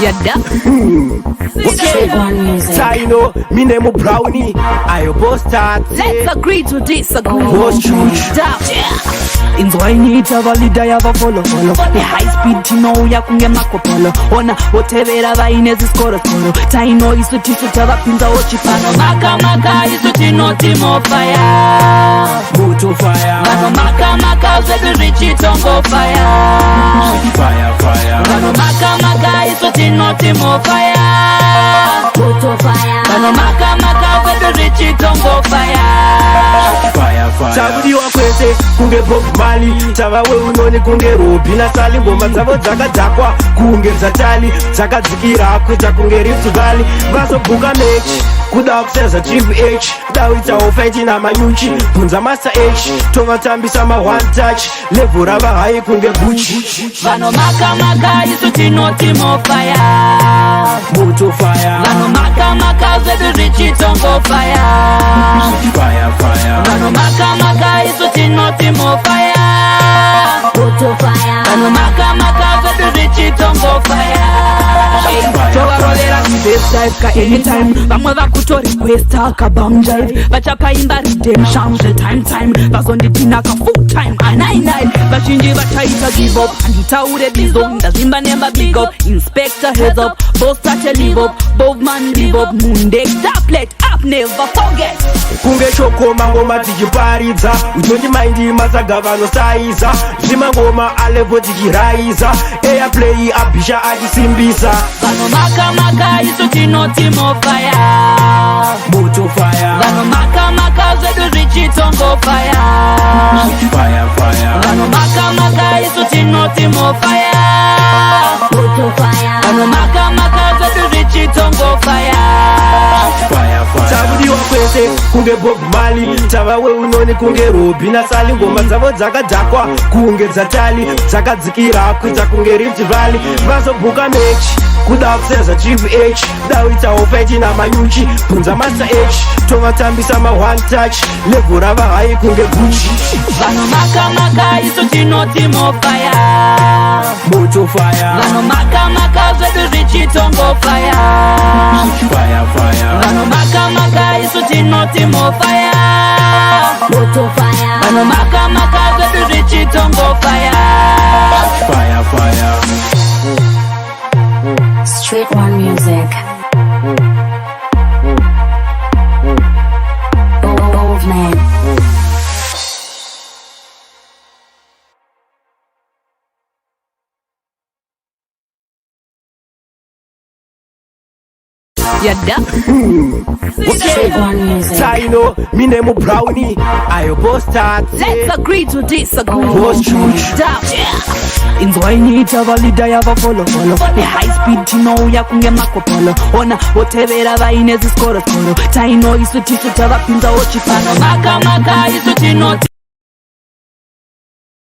Yada. Okay. Taino, me name Brownie. I boss start. Let's agree to disagree. Boss choose. Inzwainita valida yava follow. The high speed tino ya kunge makopolo. Ona whatever vaine ziskoro. Taino isu tisu tava pinza ochipano. Maka isu tino timo fire. Moto fire. Mano maka zedu richi tongo fire. Fire. Mano maka isu tino timo fire. Moto fire. Mano maka zedu richi tongo fire. Tabudiwa kwese kunge Bob Marley. Tavawe unoni kunge Robi na Sali. Ngoma dzavo dzakadzakwa kunge dzatali. Dzakadzikira kuita kunge Rift Valley. Vazobuka mechi kuda kuseza Triple H. Dawita ofaiti na manyuchi bunza Master H. Tovatambisa ma one touch. Level rava hai kunge Gucci. Vano maka isu tino timo fire. Moto fire. Vano maka zedu richi tongo fire. Fire. Vano maka isu tino timo fire. Moto fire. Vano maka zedu richi tongo fire. Tovarolera best life ka anytime. Vamwe vakuto requesta ka bum jive. Vachakaimba redemption the time. Vazonditina ka full time. A 99. Vachinji vachaita give up. Anditaure bizo. Ndazimba nemba big up. Inspector heads up. Boss touch live up. Both man live up. Moondeck tablet up never forget. Kunge chokoma ngoma tichiparidza. Utondi maindi mazagavano saiza. Zvima ngoma alevo tichiraiza. Airplay abisha achisimbisa. Vano maka isu tino timo fire. Moto fire. Vano maka zedu richi tongo fire. Fire. Vano maka isu tino timo fire. Moto fire. Vano maka zedu richi tongo fire. Tabudiwa kwese kunge Bob Marley. Tavawe unoni kunge Robi na Sali. Ngoma dzavo dzakadzakwa kunge dzatali. Dzakadzikira kuita kunge Rift Valley. Vazobuka mechi kuda kuseza Triple H. Dawita ofaiti na manyuchi bunza Master H. Tovatambisa ma one touch. Level rava hai kunge Gucci. Vano maka isu tino timo fire. Moto fire. Vano maka zedu richi tongo fire. Fire. Vano maka isu tino timo fire. Moto fire. Vano maka zedu richi tongo fire. Fire. Street One Music. Old man. Yada. Okay. Taino, me name Brownie. I boss start. Let's agree to disagree. Boss choose. Inzwainita valida yava follow. The high speed tino ya kunge makopolo. Ona whatever vaine ziskoro. Taino isu tisu tava pinza ochipano. Maka isu tino